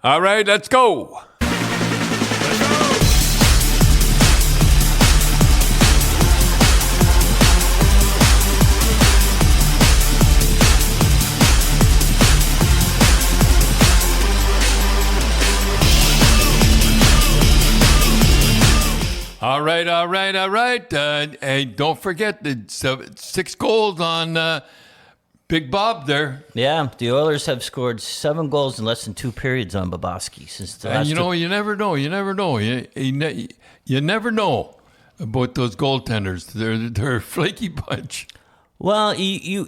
All right, let's go. All right. Hey, don't forget the 6 goals on Big Bob there. Yeah, the Oilers have scored 7 goals in less than 2 periods on Bobrovsky since the last. And you never know. You never know about those goaltenders. They're a flaky bunch. Well, you've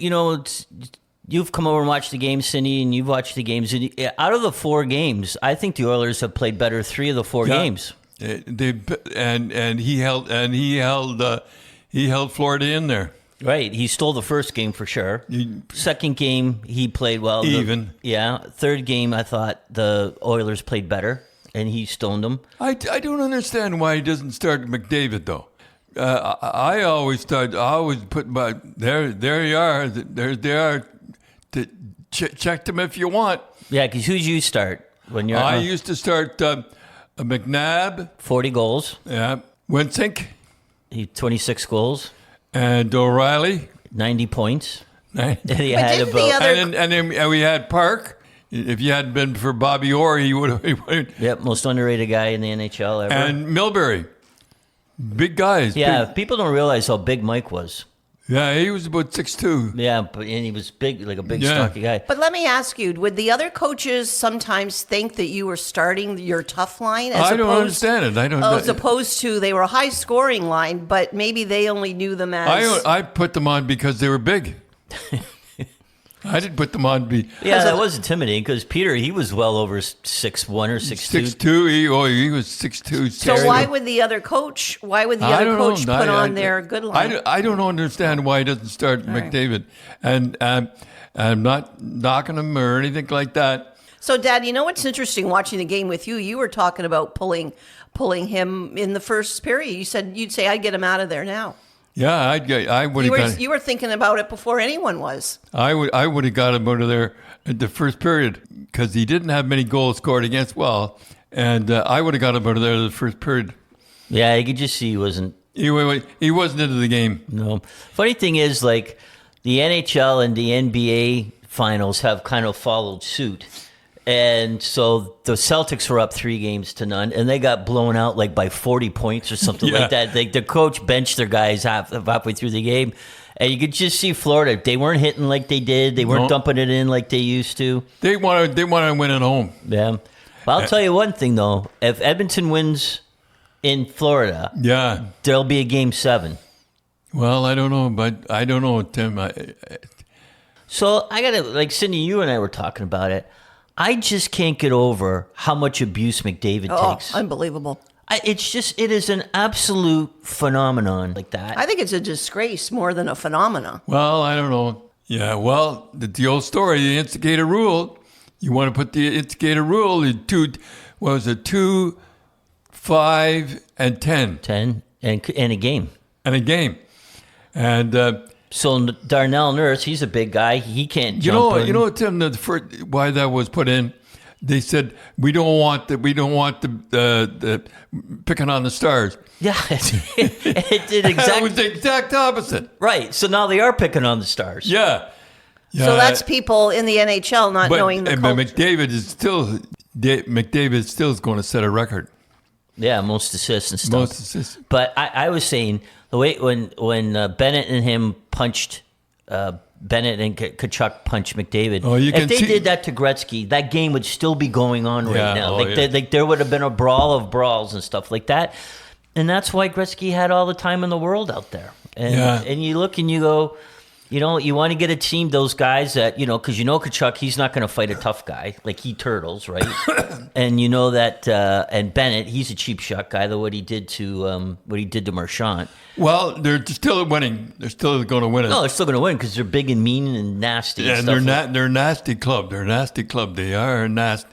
come over and watched the games, Cindy, and you've watched the games. And out of the 4 games, I think the Oilers have played better 3 of the 4 games. He held Florida in there. Right, he stole the first game for sure. Second game, he played well. Even. Third game, I thought the Oilers played better, and he stoned them. I don't understand why he doesn't start McDavid, though. I always put my, there you are. There they are. Check them if you want. Yeah, because who'd you start when you're? I used to start McNabb. 40 goals. Yeah. Winsink. 26 goals. And O'Reilly. 90 points. And then we had Park. If you hadn't been for Bobby Orr, he would have. Yep, most underrated guy in the NHL ever. And Milbury. Big guys. Yeah, big. People don't realize how big Mike was. Yeah, he was about 6'2". Yeah, and he was big, like a big, stocky guy. But let me ask you, would the other coaches sometimes think that you were starting your tough line? I don't understand it. As opposed to they were a high-scoring line, but maybe they only knew them as... I put them on because they were big. I didn't put them on. Yeah, that was intimidating because Peter, he was well over 6'1" or 6'2". 6'2". He was 6'2". So why would the other coach put on their good line? I don't understand why he doesn't start McDavid. And I'm not knocking him or anything like that. So, Dad, you know what's interesting watching the game with you? You were talking about pulling him in the first period. You said you'd say, I'd get him out of there now. Yeah, I would have got. You were thinking about it before anyone was. I would have got him out of there at the first period because he didn't have many goals scored against. And I would have got him out of there the first period. Yeah, you could just see he wasn't. He wasn't into the game. No. Funny thing is, like the NHL and the NBA finals have kind of followed suit. And so the Celtics were up 3-0, and they got blown out like by 40 points or something like that. The coach benched their guys halfway through the game, and you could just see Florida. They weren't hitting like they did. They weren't dumping it in like they used to. They want to win at home. Yeah, but I'll tell you one thing though: if Edmonton wins in Florida, there'll be a Game 7. Well, I don't know, Tim. So I gotta, like Cindy, you and I were talking about it. I just can't get over how much abuse McDavid takes. Unbelievable. It is an absolute phenomenon like that. I think it's a disgrace more than a phenomenon. Well, I don't know. Yeah, well, the old story, the instigator rule. You want to put the instigator rule in 2, 5, and 10. 10 and a game. And a game. And... So Darnell Nurse, he's a big guy. He can't jump in. You know, Tim, why that was put in? They said we don't want the picking on the stars. Yeah, it did exactly. It was the exact opposite. Right. So now they are picking on the stars. Yeah. So that's people in the NHL not knowing the culture. But McDavid still is going to set a record. Yeah, most assists and stuff. But I was saying the way when Bennett and him punched Bennett and Tkachuk punched McDavid. If they did that to Gretzky, that game would still be going on right now. There would have been a brawl of brawls and stuff like that. And that's why Gretzky had all the time in the world out there. And you look and you go, you want to get a team, those guys that, because Tkachuk, he's not going to fight a tough guy. Like, he turtles, right? And you know that, and Bennett, he's a cheap shot guy, though what he did to Marchand. Well, they're still winning. They're still going to win it. No, they're still going to win because they're big and mean and nasty. Yeah, and they're a nasty club. They're a nasty club. They are nasty.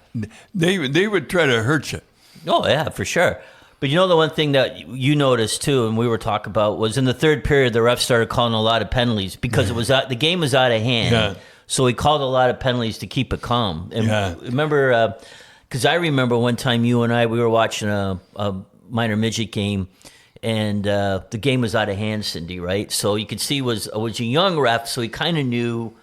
They would try to hurt you. Oh, yeah, for sure. But the one thing that you noticed too, and we were talking about, was in the third period, the refs started calling a lot of penalties because the game was out of hand. Yeah. So he called a lot of penalties to keep it calm. And remember, Because I remember one time you and we were watching a minor midget game, and the game was out of hand, Cindy, right? So you could see it was a young ref, so he kind of knew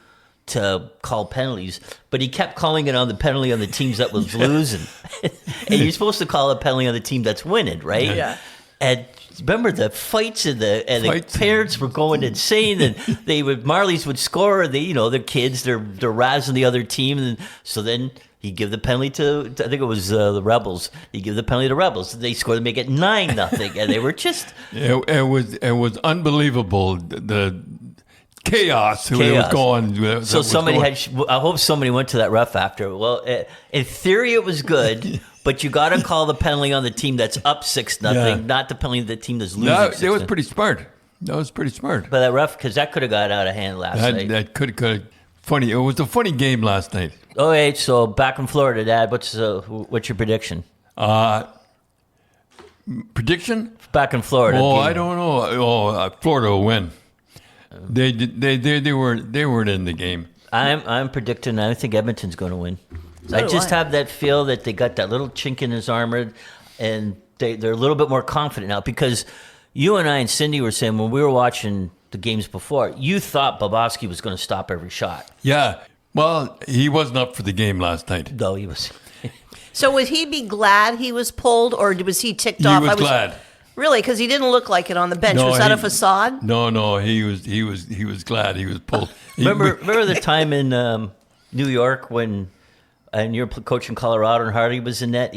to call penalties, but he kept calling it on the penalty on the teams that was losing. And you're supposed to call a penalty on the team that's winning, right? Yeah. And remember the fights the parents were going insane, and Marlies would score. Their kids, they're razzing the other team, and so then he'd give the penalty to I think it was the Rebels. He'd give the penalty to Rebels. They scored to make it 9-0, and they were just it was unbelievable the chaos was going. So I hope somebody went to that ref after. Well, in theory it was good. But you got to call the penalty on the team that's up 6-0, not the penalty on the team that's losing. That was pretty smart. But that ref, because that could have got out of hand last night. That could have. Funny. It was a funny game last night. Okay, so back in Florida, Dad. What's your prediction? Prediction? Back in Florida. Oh, I don't know. Florida will win. They weren't in the game. I'm predicting. I think Edmonton's going to win. I just have that feel that they got that little chink in his armor, and they're a little bit more confident now, because you and I and Cindy were saying when we were watching the games before, you thought Bobrovsky was going to stop every shot. Yeah. Well, he wasn't up for the game last night. No, he was. So would he be glad he was pulled, or was he ticked off? He was glad. Really, because he didn't look like it on the bench. Was that a facade? No. He was glad he was pulled. Remember the time in New York when. And you're coaching Colorado, and Hardy was in net.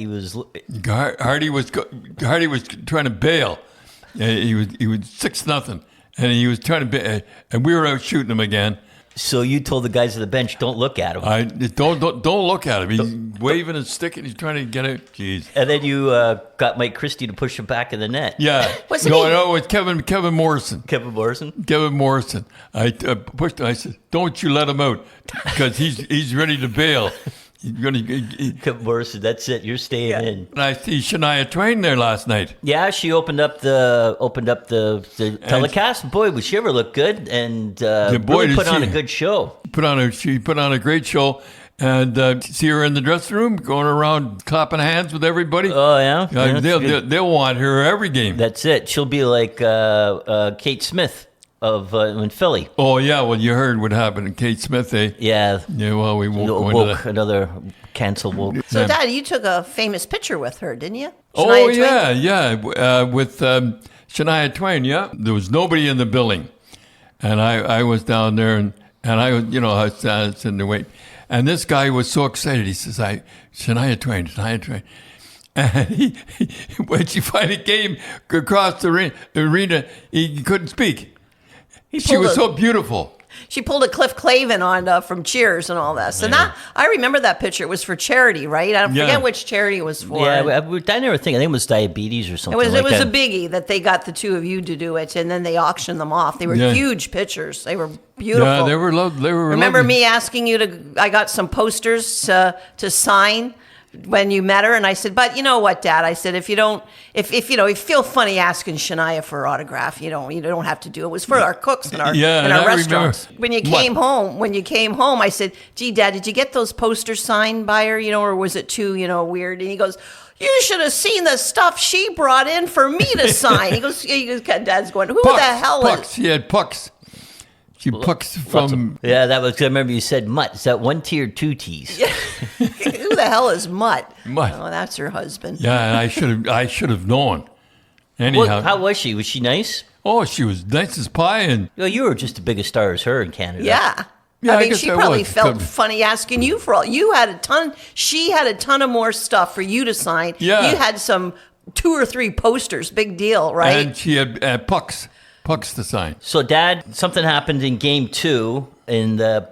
Hardy was trying to bail. He was 6-0, and he was trying to bail, and we were out shooting him again. So you told the guys at the bench, "Don't look at him." Don't look at him. He's waving his stick, and he's trying to get out. Jeez. And then you got Mike Christie to push him back in the net. Yeah. It was Kevin Morrison. Kevin Morrison. Kevin Morrison. I pushed him. I said, "Don't you let him out, because he's ready to bail." Morrison, that's it. You're staying in. And I see Shania Twain there last night. Yeah, she opened up the telecast. Boy, would she ever look good! And really put on a good show. She put on a great show. And see her in the dressing room, going around clapping hands with everybody. Oh yeah, they'll want her every game. That's it. She'll be like Kate Smith of in Philly. Oh yeah, well you heard what happened to Kate Smith, eh? Yeah. Yeah. Well, we won't go into that. Another cancel woke. So, Dad, you took a famous picture with her, didn't you? With Shania Twain. Yeah, there was nobody in the building, and I was down there, and I was I was sitting there waiting, and this guy was so excited. He says, Shania Twain. And when she finally came across the arena, he couldn't speak. She was so beautiful. She pulled a Cliff Clavin on from Cheers and all this. And I remember that picture. It was for charity, right? I forget which charity it was for. Yeah, I never think. I think it was diabetes or something. It was a biggie that they got the two of you to do it, and then they auctioned them off. They were huge pictures. They were beautiful. Yeah, they were Remember lovely. me asking you to? I got some posters to sign when you met her, and I said, but you know what, Dad? I said, if you feel funny asking Shania for an autograph, you don't have to do it. It was for our cooks in our restaurants. When you came home, I said, gee, Dad, did you get those posters signed by her, or was it too, weird? And he goes, you should have seen the stuff she brought in for me to sign. He goes, Dad's going, who the hell is? She had pucks. She pucks from... Yeah, that was... I remember you said Mutt. Is that one T or two T's? Yeah. Who the hell is Mutt? Mutt. Oh, that's her husband. Yeah, and I should have known. Anyhow. How was she? Was she nice? Oh, she was nice as pie. And you were just as big a star as her in Canada. Yeah. I mean, she probably felt funny asking you for all. You had a ton. She had a ton of more stuff for you to sign. Yeah. You had some 2 or 3 posters. Big deal, right? And she had pucks to sign. So, Dad, something happened in Game 2 in the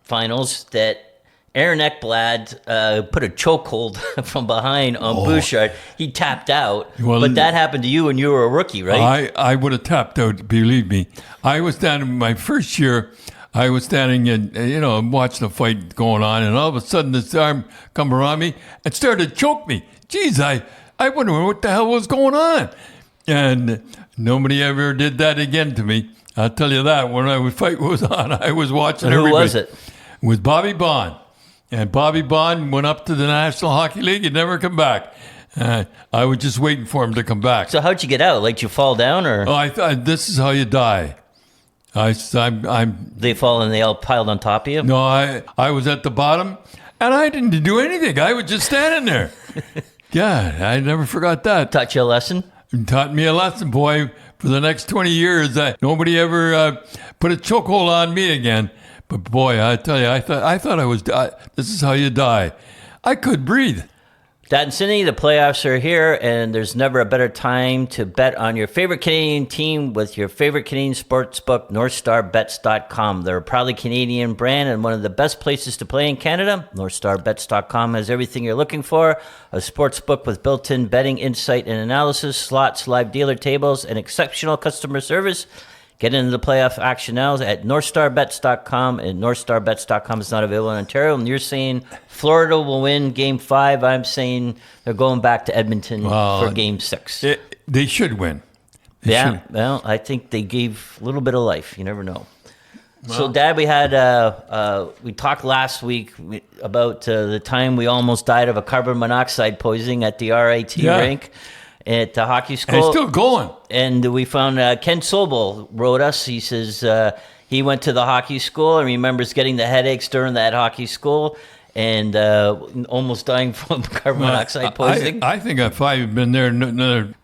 finals that Aaron Ekblad put a chokehold from behind on Bouchard. He tapped out, but that happened to you when you were a rookie, right? I would have tapped out, believe me. I was standing my first year. I was standing and, watching the fight going on, and all of a sudden this arm come around me and started to choke me. Jeez, I wonder what the hell was going on. And nobody ever did that again to me. I'll tell you that. When the fight was on, I was watching everybody. Who was it? It was Bobby Bond. And Bobby Bond went up to the National Hockey League and never come back. I was just waiting for him to come back. So how'd you get out? Like, did you fall down, or? Oh, I thought this is how you die. I'm. They fall and they all piled on top of you? No, I was at the bottom, and I didn't do anything. I was just standing there. God, I never forgot that. Taught you a lesson? It taught me a lesson, boy. For the next 20 years, nobody ever put a chokehold on me again. But boy, I tell you, I thought I was. This is how you die. I could breathe. Dad and Cindy, the playoffs are here, and there's never a better time to bet on your favorite Canadian team with your favorite Canadian sportsbook, NorthStarBets.com. They're a proudly Canadian brand and one of the best places to play in Canada. NorthStarBets.com has everything you're looking for: a sportsbook with built-in betting insight and analysis, slots, live dealer tables, and exceptional customer service. Get into the playoff action now at NorthStarBets.com, and NorthStarBets.com is not available in Ontario. And you're saying Florida will win Game 5. I'm saying they're going back to Edmonton for Game 6. They should win. They should. Well, I think they gave a little bit of life. You never know. Well, so, Dad, we had we talked last week about the time we almost died of a carbon monoxide poisoning at the RIT rink at the hockey school. And it's still going. And we found Ken Sobel wrote us. He says he went to the hockey school and remembers getting the headaches during that hockey school and almost dying from carbon monoxide poisoning. I think if I had been there another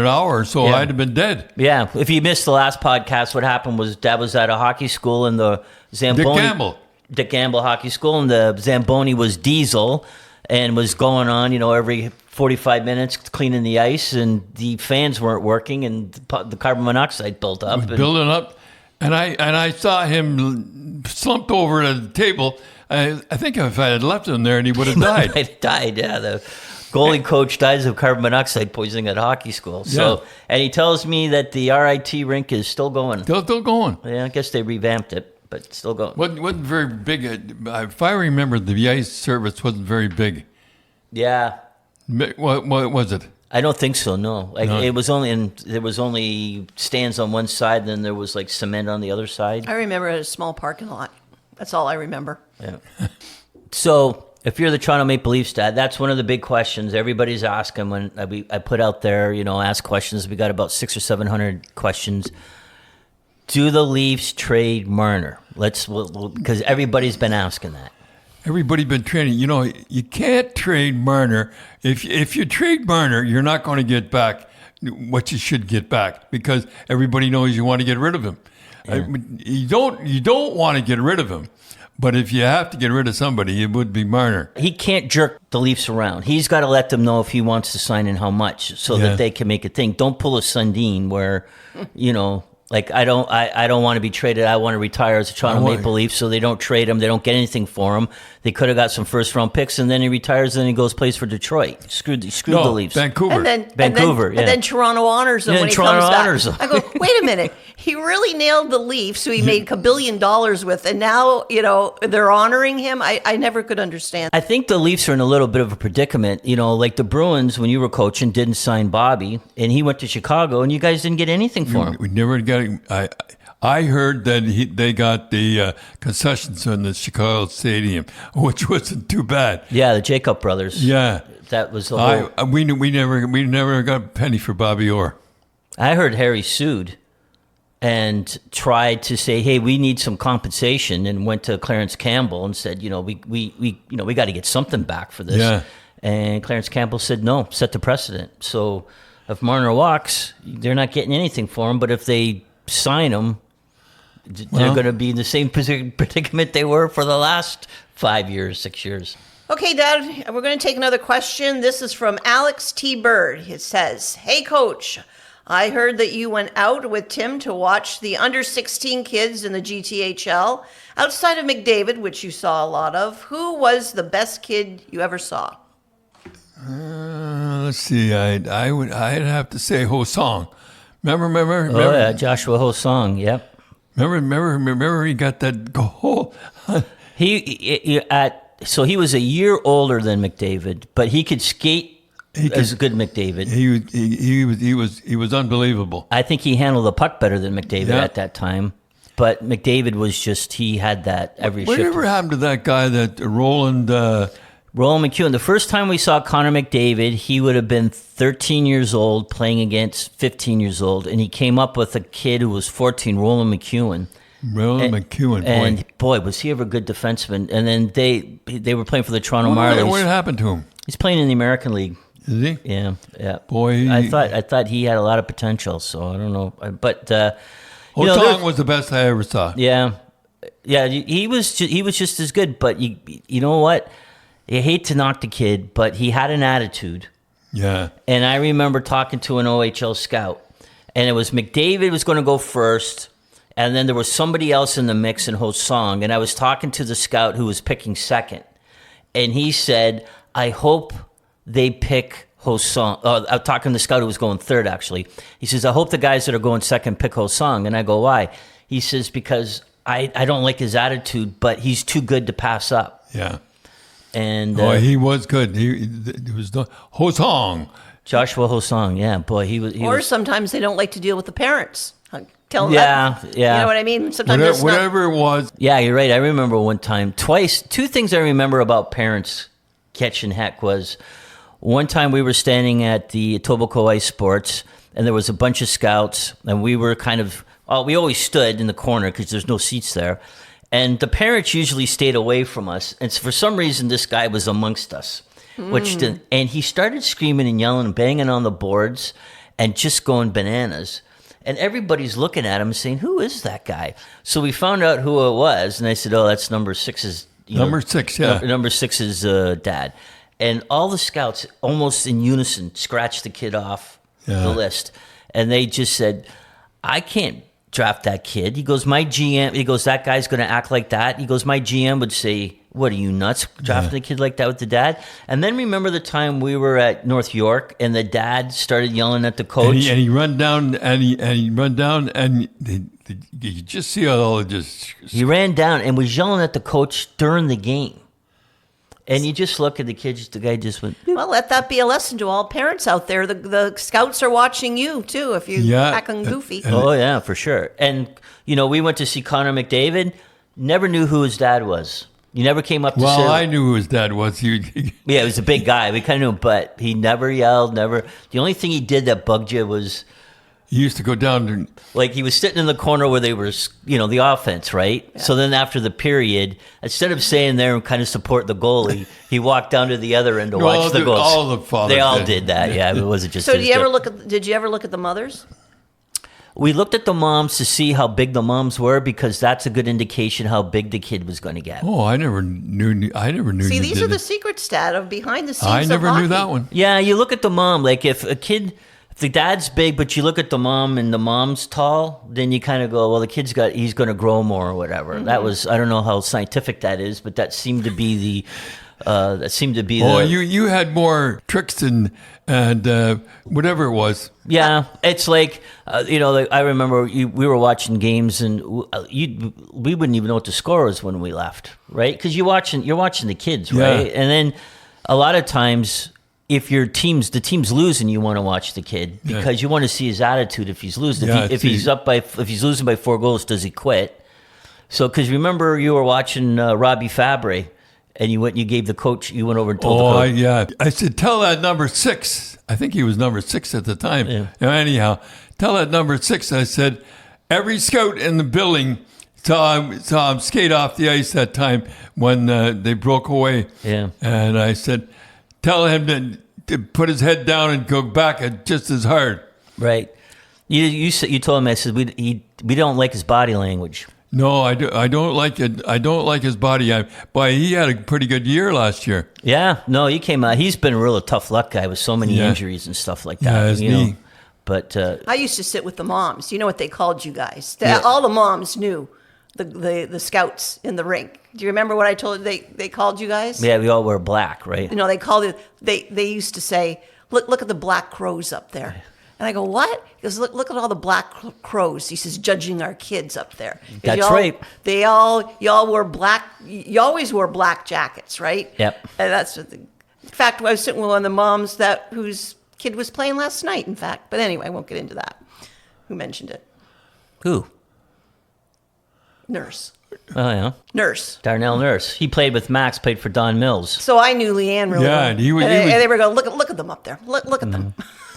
hour or so, I'd have been dead. Yeah. If you missed the last podcast, what happened was Dad was at a hockey school in the Zamboni. Dick Gamble Hockey School, and the Zamboni was diesel and was going on, every 45 minutes cleaning the ice, and the fans weren't working, and the carbon monoxide built up. Building up, and I saw him slumped over at the table. I think if I had left him there, and he would have died. He might have died, yeah. The goalie coach dies of carbon monoxide poisoning at hockey school. So, and he tells me that the RIT rink is still going. Still going. Yeah, I guess they revamped it, but it's still going. Wasn't very big. If I remember, the ice service wasn't very big. Yeah. What was it? I don't think so. No, It was there was only stands on one side, then there was like cement on the other side. I remember a small parking lot. That's all I remember. Yeah. So if you're the Toronto Maple Leafs, Dad, that's one of the big questions everybody's asking when I put out there, ask questions. We got about 600 or 700 questions. Do the Leafs trade Marner? Because everybody's been asking that. Everybody been trading. You can't trade Marner. If you trade Marner, you're not going to get back what you should get back, because everybody knows you want to get rid of him. Yeah. You don't want to get rid of him, but if you have to get rid of somebody, it would be Marner. He can't jerk the Leafs around. He's got to let them know if he wants to sign and how much, so that they can make a thing. Don't pull a Sundin where, like, I don't want to be traded. I want to retire as a Toronto Maple Leaf, so they don't trade him. They don't get anything for him. They could have got some first-round picks, and then he retires, and he plays for Detroit. Screwed the Leafs. Vancouver. And then Toronto honors him when he comes back. I go, wait a minute. He really nailed the Leafs, who he made $1 billion with, and now, they're honoring him. I never could understand. I think the Leafs are in a little bit of a predicament. Like the Bruins, when you were coaching, didn't sign Bobby, and he went to Chicago, and you guys didn't get anything for him. We never got him. I heard that they got the concessions in the Chicago Stadium, which wasn't too bad. Yeah, the Jacob brothers. Yeah, that was the whole. We never got a penny for Bobby Orr. I heard Harry sued and tried to say, "Hey, we need some compensation," and went to Clarence Campbell and said, we got to get something back for this. Yeah. And Clarence Campbell said, "No, set the precedent." So if Marner walks, they're not getting anything for him. But if they sign him, they're going to be in the same predicament they were for the last 5 years, 6 years. Okay, Dad, we're going to take another question. This is from Alex T. Bird. It says, "Hey, Coach, I heard that you went out with Tim to watch the under-16 kids in the GTHL. Outside of McDavid, which you saw a lot of, who was the best kid you ever saw?" Let's see. I'd have to say Ho-Song. Remember? Oh, yeah, Joshua Ho-Song, yep. Remember he got that goal? So he was a year older than McDavid, but he could skate as good McDavid. He was unbelievable. I think he handled the puck better than McDavid at that time. but McDavid was just, he had that every shift. Whatever happened to that guy, that Roland McEwen? The first time we saw Connor McDavid, he would have been 13 years old playing against 15 years old, and he came up with a kid who was 14, Roland McEwen. McEwen, boy. And boy, was he ever a good defenseman. And then they were playing for the Toronto Marlies. What happened to him? He's playing in the American League. Is he? Yeah. Boy, I thought he had a lot of potential. So I don't know, but Hotong was the best I ever saw. Yeah. He was just as good. But you know what? You hate to knock the kid, but he had an attitude. Yeah. And I remember talking to an OHL scout, and it was McDavid was going to go first. And then there was somebody else in the mix in Hosong. And I was talking to the scout who was picking second. And he said, I hope they pick Hosong. I'm talking to the scout who was going third, actually. He says, I hope the guys that are going second pick Hosong. And I go, why? He says, because I don't like his attitude, but he's too good to pass up. Yeah. And he was good. He was Hosong. Joshua Hosong, yeah. Boy, he was. Sometimes they don't like to deal with the parents. Tell them yeah. You know what I mean? Sometimes whatever it was. Yeah, you're right. I remember one time, twice, two things I remember about parents catching heck was one time we were standing at the Etobicoke Ice Sports, and there was a bunch of scouts, and we were we always stood in the corner because there's no seats there. And the parents usually stayed away from us. And for some reason, this guy was amongst us, and he started screaming and yelling and banging on the boards and just going bananas. And everybody's looking at him and saying, who is that guy? So we found out who it was. And I said, oh, that's number 6's. Number 6, yeah. Number 6's dad. And all the scouts, almost in unison, scratched the kid off the list. And they just said, I can't draft that kid. He goes, that guy's going to act like that. He goes, my GM would say, what are you, nuts, drafting a kid like that with the dad? And then remember the time we were at North York and the dad started yelling at the coach? And he run down and you just see all it just... He ran down and was yelling at the coach during the game. And you just look at the kids, the guy just went... Well, let that be a lesson to all parents out there. The scouts are watching you, too, if you acting goofy. Oh, yeah, for sure. And, we went to see Connor McDavid, never knew who his dad was. You never came up to say... Well, I knew who his dad was. Yeah, he was a big guy. We kind of knew, but he never yelled, never... The only thing he did that bugged you was... He used to go down to... Like, he was sitting in the corner where they were, the offense, right? Yeah. So then after the period, instead of staying there and kind of support the goalie, he walked down to the other end to watch the goals. All the fathers They all did that, yeah. It wasn't just... So did you ever look at the mothers? We looked at the moms to see how big the moms were because that's a good indication how big the kid was going to get. Oh, I never knew. See, these are the secret stat of behind the scenes. I never knew that one. Yeah, you look at the mom. Like if the dad's big, but you look at the mom and the mom's tall, then you kind of go, well, he's going to grow more or whatever. Mm-hmm. That was, I don't know how scientific that is, but that seemed to be the. You had more tricks and whatever it was. Yeah, it's like I remember we were watching games and we wouldn't even know what the score was when we left, right? Because you're watching the kids, right? Yeah. And then a lot of times, if the team's losing, you want to watch the kid because you want to see his attitude if he's losing. If he's losing by 4 goals, does he quit? So because remember you were watching Robbie Fabre. And you gave the coach, you went over and told the coach. Yeah. I said, tell that number 6. I think he was number 6 at the time. Yeah. Anyhow, tell that number 6. I said, every scout in the building saw him skate off the ice that time when they broke away. Yeah. And I said, tell him to put his head down and go back just as hard. Right. You told him, I said, we don't like his body language. No, I don't like it. I don't like his body. But he had a pretty good year last year. Yeah, no, he came out. He's been a real tough luck guy with so many injuries and stuff like that. Yeah, But I used to sit with the moms. You know what they called you guys? All the moms knew the scouts in the rink. Do you remember what I told you? They called you guys? Yeah, we all wear black, right? They called it. They used to say, "Look at the black crows up there." And I go, what? He goes, look at all the black crows. He says, judging our kids up there. That's right. Y'all wore black. You always wore black jackets, right? Yep. And that's in fact, I was sitting with one of the moms whose kid was playing last night. In fact, but anyway, I won't get into that. Who mentioned it? Who? Nurse. Oh, yeah. Nurse. Darnell Nurse. He played with Max, played for Don Mills. So I knew Leanne really well. Yeah, and he was. And they were going, look at them up there. Look at them.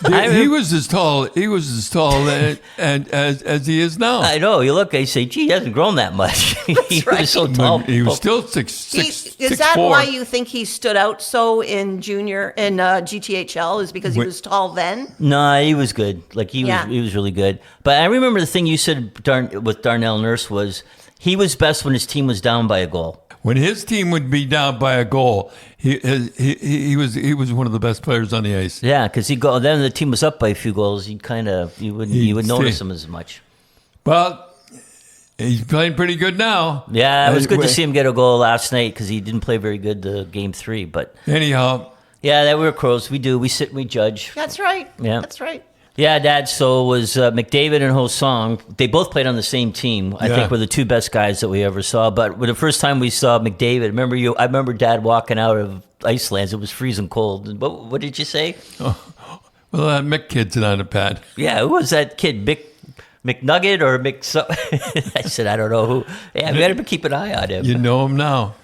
He was as tall. He was as tall as he is now. I know. You look, I say, gee, he hasn't grown that much. He right. was so tall. He was still six. Is that why you think he stood out so in GTHL? Is because he was tall then? No, he was good. Like he was really good. But I remember the thing you said with Darnell Nurse was he was best when his team was down by a goal. When his team would be down by a goal, he was one of the best players on the ice. Yeah, because he'd go. Then the team was up by a few goals. You would notice him as much. Well, he's playing pretty good now. Yeah, it was good to see him get a goal last night because he didn't play very good the game 3. But anyhow, yeah, that we're Crows. We do. We sit and we judge. That's right. Yeah, that's right. Yeah, Dad. So it was McDavid and Ho-Song. They both played on the same team. I think were the two best guys that we ever saw. But the first time we saw McDavid, I remember Dad walking out of Iceland. It was freezing cold. What did you say? Oh, well, that Mick kid's on the pad. Yeah, who was that kid? McNugget or Mick? I said, I don't know who. Yeah, we better keep an eye on him. You know him now.